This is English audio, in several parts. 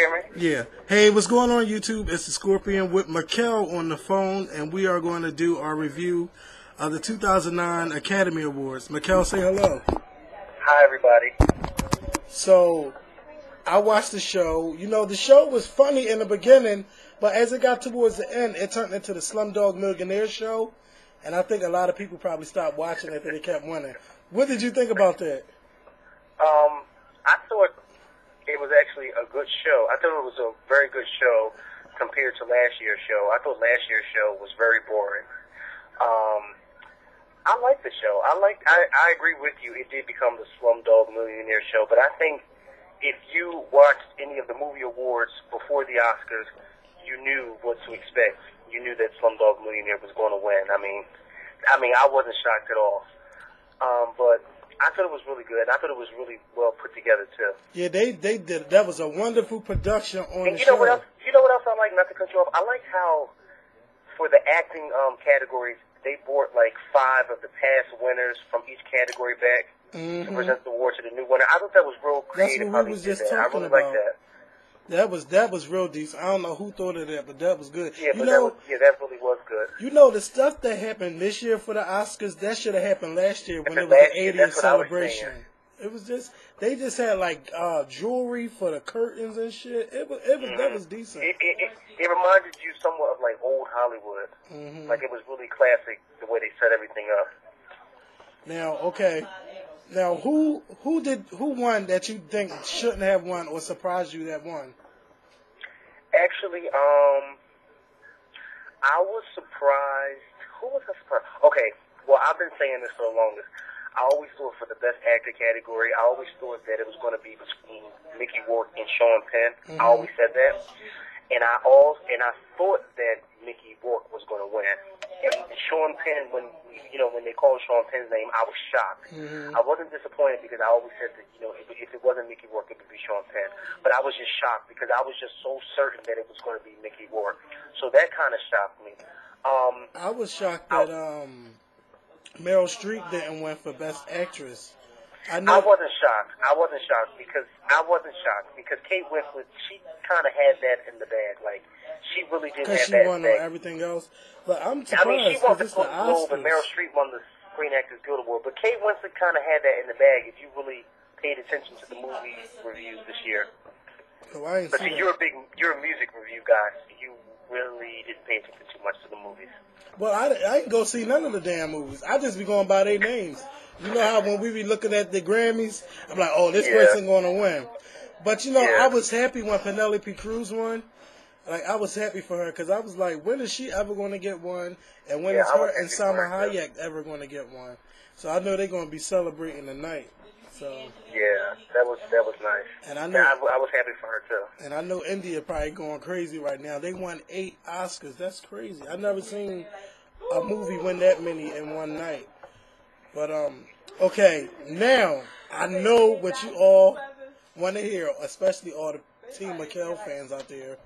Hear me? Yeah. Hey, what's going on, YouTube? It's the Scorpion with Mikkel on the phone, and we are going to do our review of the 2009 Academy Awards. Mikkel, say hello. Hi, everybody. So, I watched the show. You know, the show was funny in the beginning, but as it got towards the end, it turned into the Slumdog Millionaire show, and I think a lot of people probably stopped watching it, but they kept winning. What did you think about that? I thought it was actually a good show. I thought it was a very good show compared to last year's show. I thought last year's show was very boring. I liked the show. I agree with you. It did become the Slumdog Millionaire show, but I think if you watched any of the movie awards before the Oscars, you knew what to expect. You knew that Slumdog Millionaire was going to win. I mean, I wasn't shocked at all. But I thought it was really good. I thought it was really well put together too. Yeah, they did. That was a wonderful production on the you know show. what else? You know what else I like? Not to cut you off. I like how for the acting categories they brought like 5 of the past winners from each category back to present the award to the new winner. I thought that was real creative. That's what we was just talking about. I really like that. That was real decent. I don't know who thought of that, but that was good. Yeah, that really was good. You know, the stuff that happened this year for the Oscars, that should have happened last year when it was the 80th celebration. It was just they just had like jewelry for the curtains and shit. That was decent. It reminded you somewhat of like old Hollywood. Like it was really classic the way they set everything up. Now, okay. Now, who won that you think shouldn't have won or surprised you that won? Actually, I was surprised. Who was I surprised? Okay, well, I've been saying this for the longest. I always thought for the best actor category, I always thought that it was going to be between Mickey Rourke and Sean Penn. I always said that, and I thought that Mickey Rourke was going to win. And Sean Penn, when they called Sean Penn's name, I was shocked. I wasn't disappointed because I always said that if it wasn't Mickey Rourke, it would be Sean Penn. But I was just shocked because I was just so certain that it was going to be Mickey Rourke. So that kind of shocked me. I was shocked that Meryl Streep didn't win for Best Actress. I wasn't shocked because Kate Winslet, she kind of had that in the bag. Like she really did have that. Because she won on everything else. But I'm surprised she won the Golden Globe and Meryl Streep won the Screen Actors Guild Award. But Kate Winslet kind of had that in the bag if you really paid attention to the movie reviews this year. Oh, I ain't but see, you're a music review guy. So you really didn't pay attention too much to the movies. Well, I ain't go see none of the damn movies. I just be going by their names. You know how when we be looking at the Grammys, I'm like, oh, this person going to win. But, I was happy when Penelope Cruz won. Like, I was happy for her because I was like, when is she ever going to get one? And when is her and Salma Hayek ever going to get one? So I know they're going to be celebrating tonight. So yeah, that was nice. And I know I was happy for her too. And I know India probably going crazy right now. They won 8 Oscars. That's crazy. I've never seen a movie win that many in one night. But okay, now I know what you all want to hear, especially all the Team Mikkel fans out there.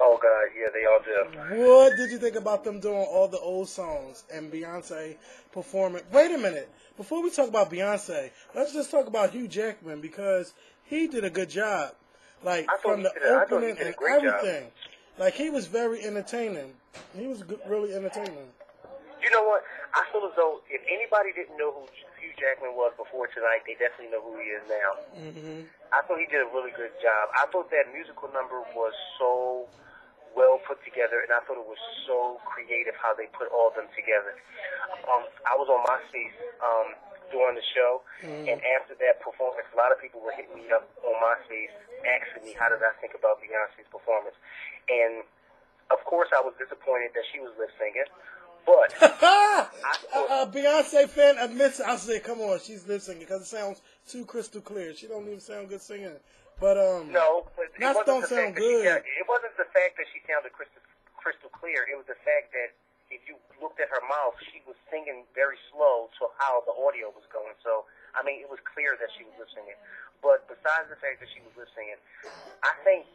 Oh God, yeah, they all do. What did you think about them doing all the old songs and Beyonce performing? Wait a minute. Before we talk about Beyonce, let's just talk about Hugh Jackman because he did a good job. Like, from the opening and everything. Like, he was very entertaining. He was really entertaining. You know what? I feel as though if anybody didn't know who Hugh Jackman was before tonight, they definitely know who he is now. I thought he did a really good job. I thought that musical number was so well put together, and I thought it was so creative how they put all of them together. I was on MySpace during the show, and after that performance, a lot of people were hitting me up on MySpace asking me how did I think about Beyonce's performance. And, of course, I was disappointed that she was lip-syncing, but Beyonce fan admits it. I said, come on, she's lip-syncing because it sounds too crystal clear. She don't even sound good singing. But no, but it wasn't don't sound good. It wasn't the fact that she sounded crystal clear. It was the fact that if you looked at her mouth, she was singing very slow to how the audio was going. So, I mean, it was clear that she was lip singing. But besides the fact that she was lip singing, I think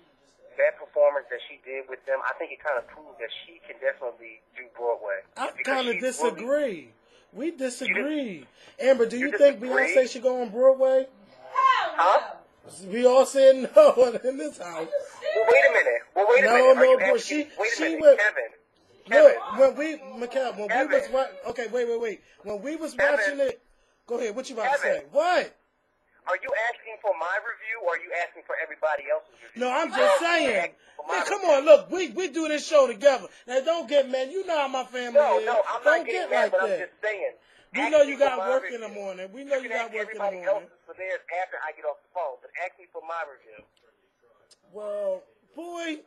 that performance that she did with them, I think it kind of proved that she can definitely do Broadway. I kind of disagree. We disagree. Amber, do you think Beyonce should go on Broadway? Huh? We all said no in this house. Well, wait a minute. No, bro. She was. Kevin. Look, when we was okay, wait. When we was watching it, go ahead. What you about to say? What? Are you asking for my review, or are you asking for everybody else's review? No, I'm just saying. Man, come on, look, we do this show together. Now, don't get mad. You know how my family is. No, I'm not getting mad, but I'm just saying. We know you got work in the morning. We know you got work in the morning. Everybody else for theirs after I get off the phone, but ask me for my review. Well, boy,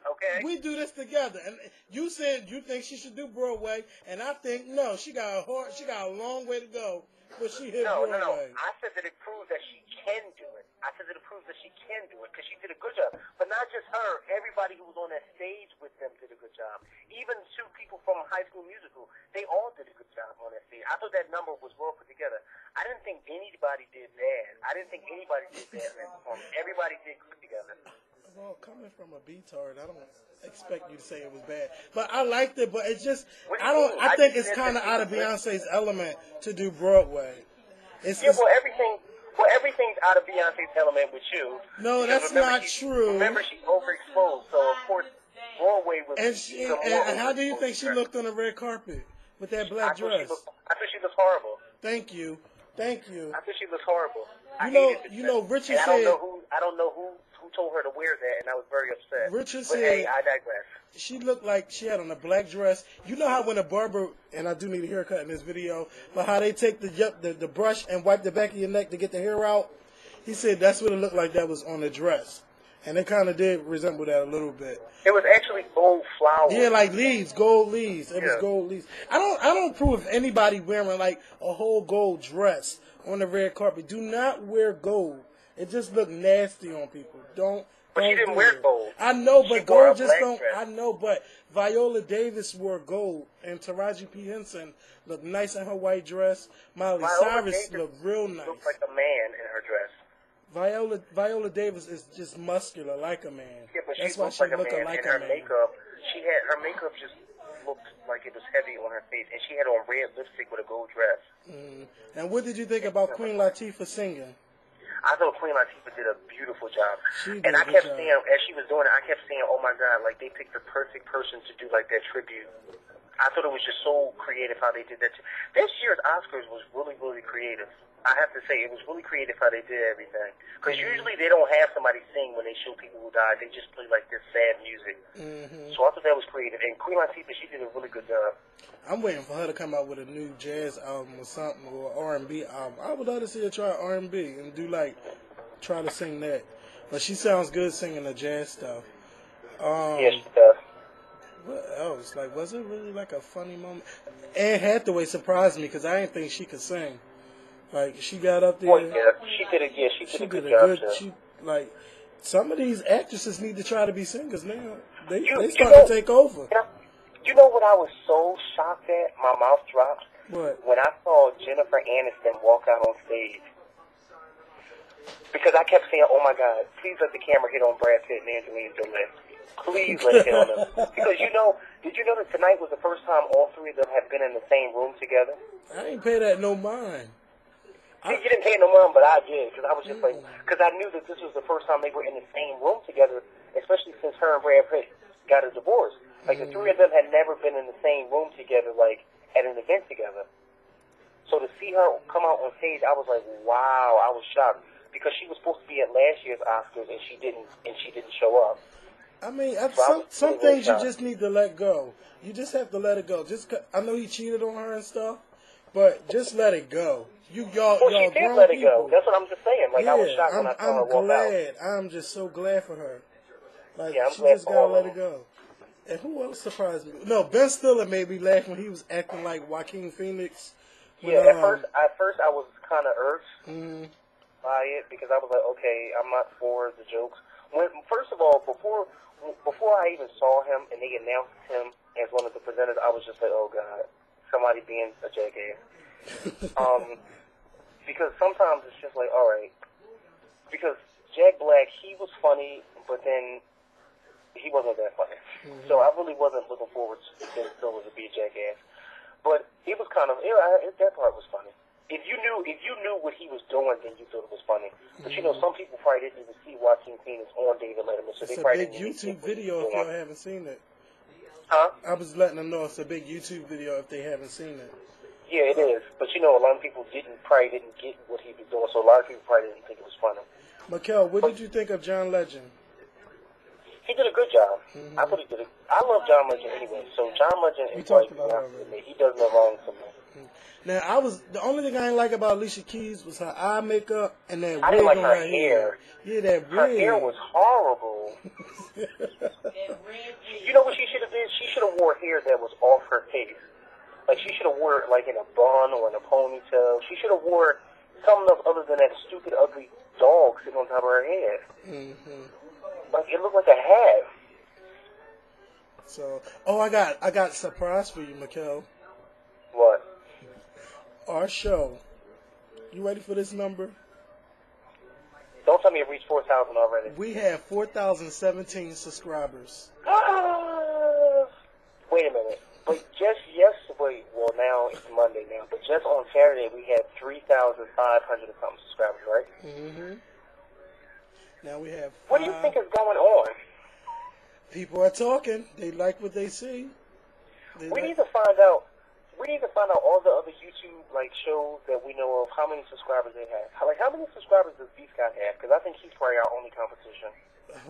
we do this together. And you said you think she should do Broadway, and I think no. She got a long way to go, but she hit Broadway. No. I said that it proves that she can do it. I said that it proves that she can do it because she did a good job. But not just her. Everybody who was on that stage with them did a good job. Even two people from High School Musical, they all did a good job on that stage. I thought that number was well put together. I didn't think anybody did bad. Everybody did good together. Well, coming from a B-tard, I don't expect you to say it was bad. But I liked it, but it's just, I think it's kind of out of Beyonce's element to do Broadway. Everything's out of Beyonce's element with you. No, that's not true. Remember, she's overexposed, so of course, Broadway was... And how do you think she looked on the red carpet with that black dress? I thought she looked horrible. Thank you. I thought she looked horrible. Richard said... I don't know who told her to wear that, and I was very upset. Richard said... Hey, I digress. She looked like she had on a black dress. You know how when a barber, and I do need a haircut in this video, but how they take the brush and wipe the back of your neck to get the hair out? He said that's what it looked like that was on the dress. And it kind of did resemble that a little bit. It was actually gold flowers. Yeah, like leaves, gold leaves. It was gold leaves. I don't approve of anybody wearing like a whole gold dress on the red carpet. Do not wear gold. It just looked nasty on people. But she didn't wear gold. I know, but gold just don't. Dress. I know, but Viola Davis wore gold, and Taraji P. Henson looked nice in her white dress. Miley Cyrus looked real nice. Looked like a man in her dress. Viola Davis is just muscular, like a man. Yeah, but that's she why looked she like a man. Like and her makeup, her makeup just looked like it was heavy on her face, and she had on red lipstick with a gold dress. And what did you think about Queen Latifah singing? I thought Queen Latifah did a beautiful job. And I kept saying, as she was doing it, I kept saying, oh my God, like they picked the perfect person to do like that tribute. I thought it was just so creative how they did that. This year's Oscars was really, really creative. I have to say, it was really creative how they did everything. Because usually they don't have somebody sing when they show people who died. They just play like this sad music. So I thought that was creative. And Queen Latifah, she did a really good job. I'm waiting for her to come out with a new jazz album or something, or R&B album. I would love to see her try R&B and do try to sing that. But she sounds good singing the jazz stuff. Yes, she does. What else? Was it really a funny moment? Anne Hathaway surprised me because I didn't think she could sing. She got up there. Well, yeah, she did a good job. Some of these actresses need to try to be singers now. They start to take over. You know what I was so shocked at? My mouth dropped. What? When I saw Jennifer Aniston walk out on stage. Because I kept saying, oh my God, please let the camera hit on Brad Pitt and Angelina Jolie. Please let it hit on them. Because did you know that tonight was the first time all three of them have been in the same room together? I ain't pay that no mind. You didn't pay no mind, but I did. Because I was just because I knew that this was the first time they were in the same room together, especially since her and Brad Pitt got a divorce. The three of them had never been in the same room together, at an event together. So to see her come out on stage, I was like, wow, I was shocked. Because she was supposed to be at last year's Oscars, and she didn't show up. I mean, some things you just need to let go. You just have to let it go. I know he cheated on her and stuff, but just let it go. She did let it go. That's what I'm just saying. I was shocked when I saw her walk out. I'm just so glad for her. I'm she glad just for gotta let it go. And who else surprised me? No, Ben Stiller made me laugh when he was acting like Joaquin Phoenix. At first I was kind of irked by it because I was like, okay, I'm not for the jokes. First of all, before I even saw him and they announced him as one of the presenters, I was just like, oh God, somebody being a jackass. Because sometimes it's just like, all right. Because Jack Black, he was funny, but then he wasn't that funny. So I really wasn't looking forward to Ben Stiller to be a jackass. But he was kind of, that part was funny. if you knew what he was doing, then you thought it was funny. But you know, some people probably didn't even see Joaquin Phoenix on David Letterman, so it's they a probably big didn't YouTube even see video if y'all haven't seen it. Huh? I was letting them know it's a big YouTube video if they haven't seen it. Yeah, it is. But you know, a lot of people probably didn't get what he was doing, so a lot of people probably didn't think it was funny. Mikkel, what did you think of John Legend? He did a good job. I thought he did it. I love John Legend anyway, so John Legend is like, he does no wrong to me. Now, the only thing I didn't like about Alicia Keys was her eye makeup and that I wig didn't like on her her hair. Yeah, that wig. Her hair was horrible. You know what she should have did? She should have wore hair that was off her face. Like, she should have wore it, like, in a bun or in a ponytail. She should have wore something other than that stupid, ugly dog sitting on top of her head. Like, it looked like a hat. So, I got a surprise for you, Mikkel. What? Our show. You ready for this number? Don't tell me it reached 4,000 already. We have 4,017 subscribers. Wait a minute. But just yesterday, well, now it's Monday now, but just on Saturday, we had 3,500 and something subscribers, right? Now we have What do you think is going on? People are talking. They like what they see. We need to find out all the other YouTube shows that we know of, how many subscribers they have. How many subscribers does B Scott have? Because I think he's probably our only competition.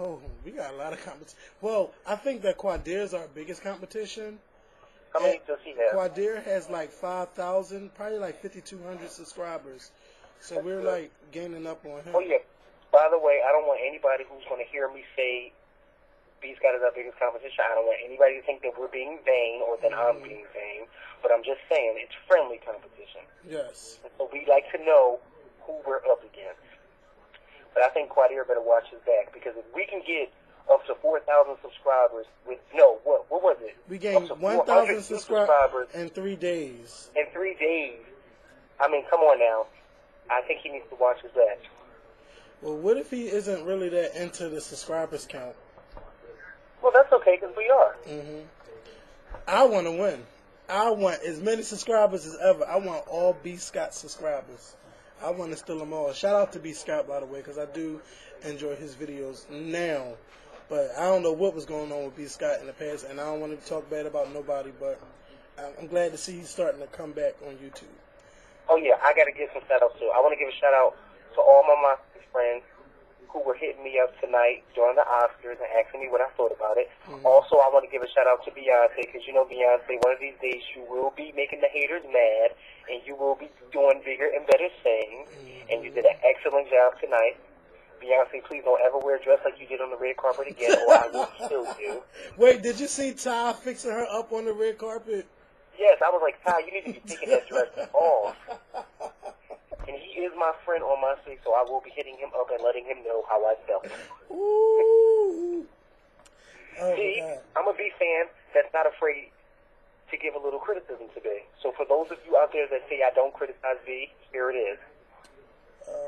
Oh, we got a lot of competition. Well, I think that Quadir is our biggest competition. How many does he have? Quadir has 5,000, probably 5,200 subscribers. So we're gaining up on him. Oh yeah. By the way, I don't want anybody who's going to hear me say B Scott is our biggest competition. I don't want anybody to think that we're being vain or that I'm being vain. But I'm just saying it's friendly competition. Yes. So we like to know who we're up against. But I think Quadir better watch his back, because if we can get up to 4,000 subscribers what was it? We gained 1,000 subscribers in 3 days. In 3 days. I mean, come on now. I think he needs to watch his back. Well, what if he isn't really that into the subscribers count? Well, that's okay, because we are. I want to win. I want as many subscribers as ever. I want all B Scott subscribers. I want to steal them all. Shout out to B Scott, by the way, because I do enjoy his videos now. But I don't know what was going on with B Scott in the past, and I don't want to talk bad about nobody, but I'm glad to see he's starting to come back on YouTube. Oh, yeah, I got to give some shout-outs, too. I want to give a shout-out to all my friends who were hitting me up tonight during the Oscars and asking me what I thought about it. Also, I want to give a shout-out to Beyonce, because you know Beyonce, one of these days you will be making the haters mad, and you will be doing bigger and better things, and you did an excellent job tonight. Beyonce, please don't ever wear a dress like you did on the red carpet again, or I will kill you. Wait, did you see Ty fixing her up on the red carpet? Yes, I was like, Ty, you need to be taking that dress off. And he is my friend on my side, so I will be hitting him up and letting him know how I felt. Ooh. See, I'm a B fan that's not afraid to give a little criticism today. So for those of you out there that say I don't criticize B, here it is.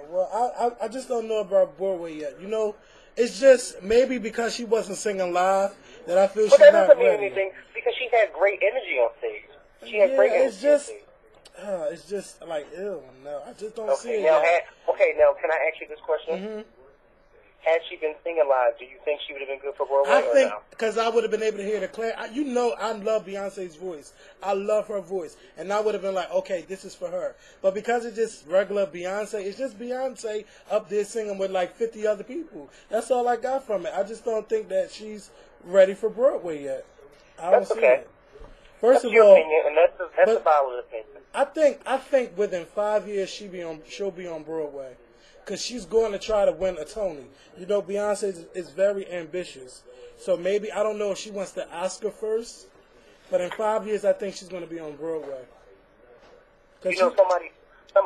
Well, I just don't know about Broadway yet. You know, it's just maybe because she wasn't singing live that I feel she's not ready. But that doesn't mean anything, because she had great energy on stage. She had great energy on stage. It's just like, ew, no, I just don't see it now, yet. Now, can I ask you this question? Had she been singing live, do you think she would have been good for Broadway? I think, because I would have been able to hear the clear. You know, I love Beyonce's voice. I love her voice. And I would have been like, okay, this is for her. But because it's just regular Beyonce, it's just Beyonce up there singing with 50 other people. That's all I got from it. I just don't think that she's ready for Broadway yet. I don't see it. First of all, opinion, and that's a valid opinion. I think within 5 years she'll be on Broadway, because she's going to try to win a Tony. You know, Beyonce is very ambitious, so maybe I don't know if she wants the Oscar first, but in 5 years I think she's going to be on Broadway. You know, somebody. I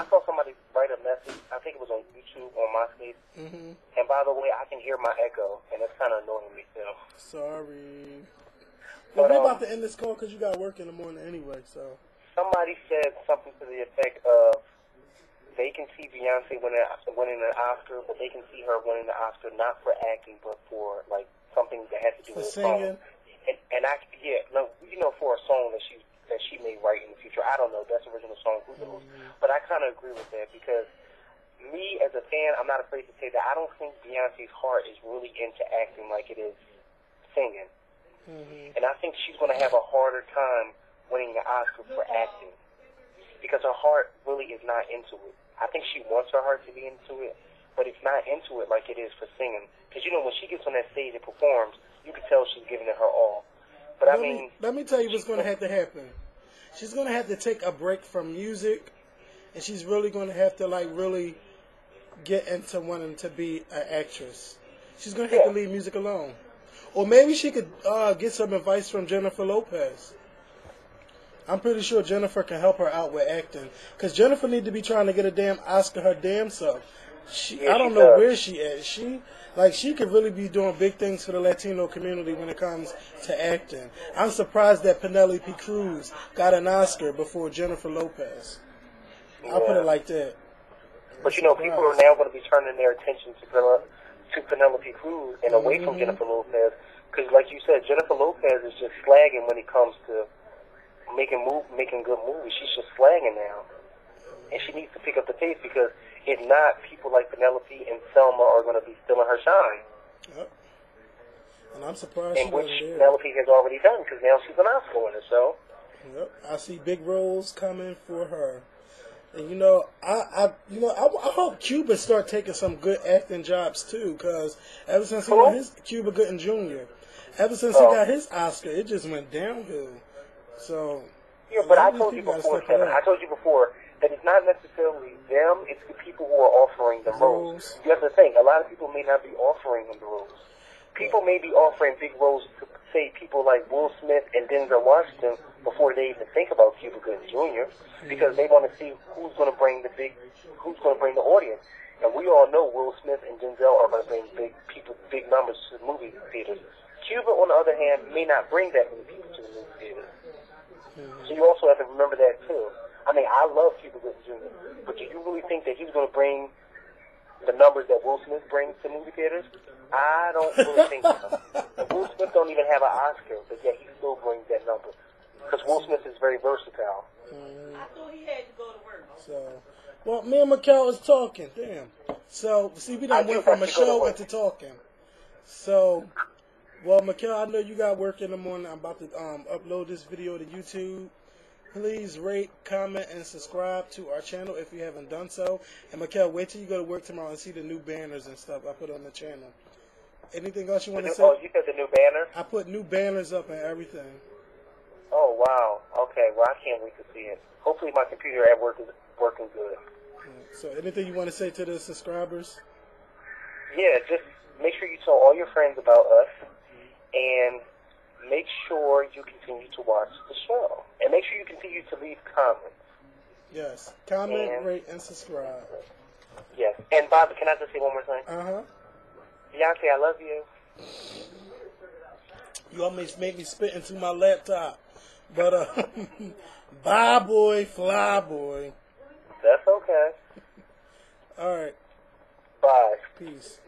saw somebody write a message. I think it was on YouTube on MySpace. And by the way, I can hear my echo, and it's kind of annoying me too. Sorry. Well, we're about to end this call because you got work in the morning anyway, so. Somebody said something to the effect of they can see Beyonce winning an Oscar, but they can see her winning the Oscar not for acting, but for, something that has to do with singing. song. And for a song that that she may write in the future. I don't know. That's the original song. Who knows? But I kind of agree with that because me as a fan, I'm not afraid to say that I don't think Beyonce's heart is really into acting like it is singing. And I think she's going to have a harder time winning the Oscar for acting because her heart really is not into it. I think she wants her heart to be into it, but it's not into it like it is for singing. Because, you know, when she gets on that stage and performs, you can tell she's giving it her all. But let me tell you what's going to have to happen. She's going to have to take a break from music, and she's really going to have to, like, really get into wanting to be an actress. She's going to have to leave music alone. Or maybe she could get some advice from Jennifer Lopez. I'm pretty sure Jennifer can help her out with acting. Because Jennifer need to be trying to get a damn Oscar her damn self. I don't know where she is. She could really be doing big things for the Latino community when it comes to acting. I'm surprised that Penelope Cruz got an Oscar before Jennifer Lopez. I'll put it like that. But you know, people are now going to be turning their attention to Penelope Cruz and away from Jennifer Lopez. Because like you said, Jennifer Lopez is just slagging when it comes to making good movies. She's just slagging now. And she needs to pick up the pace because if not, people like Penelope and Selma are going to be stealing her shine. Yep. And I'm surprised and which Penelope has already done because now she's an Oscar winner. So. Yep. I see big roles coming for her. And you know, I hope Cuba start taking some good acting jobs too, because ever since he got his Cuba Gooding Jr., ever since he got his Oscar, it just went downhill. So yeah, but I told you before, Kevin. I told you before that it's not necessarily them; it's the people who are offering the roles. You have to think. A lot of people may not be offering them the roles. People may be offering big roles to, say, people like Will Smith and Denzel Washington before they even think about Cuba Gooding Jr. because they want to see who's going to bring the audience. And we all know Will Smith and Denzel are going to bring big numbers to the movie theaters. Cuba, on the other hand, may not bring that many people to the movie theaters. So you also have to remember that too. I mean, I love Cuba Gooding Jr., but do you really think that he's going to bring the numbers that Will Smith brings to movie theaters? I don't really think so. And Will Smith don't even have an Oscar, but yet he still brings that number. Because Will Smith is very versatile. I thought he had to go to work. So, well, me and Mikkel is talking. Damn. So, see, we done went from a show into talking. So, well, Mikkel, I know you got work in the morning. I'm about to upload this video to YouTube. Please rate, comment, and subscribe to our channel if you haven't done so. And Mikkel, wait till you go to work tomorrow and see the new banners and stuff I put on the channel. Anything else you want to say? Oh, you said the new banner? I put new banners up and everything. Oh, wow. Okay, well, I can't wait to see it. Hopefully my computer at work is working good. So anything you want to say to the subscribers? Yeah, just make sure you tell all your friends about us. And make sure you continue to watch the show. And make sure you continue to leave comments. Yes. Comment, rate, and subscribe. Yes. And, Bob, can I just say one more thing? Uh-huh. Beyonce, I love you. You almost made me spit into my laptop. But, bye, boy, fly, boy. That's okay. All right. Bye. Peace.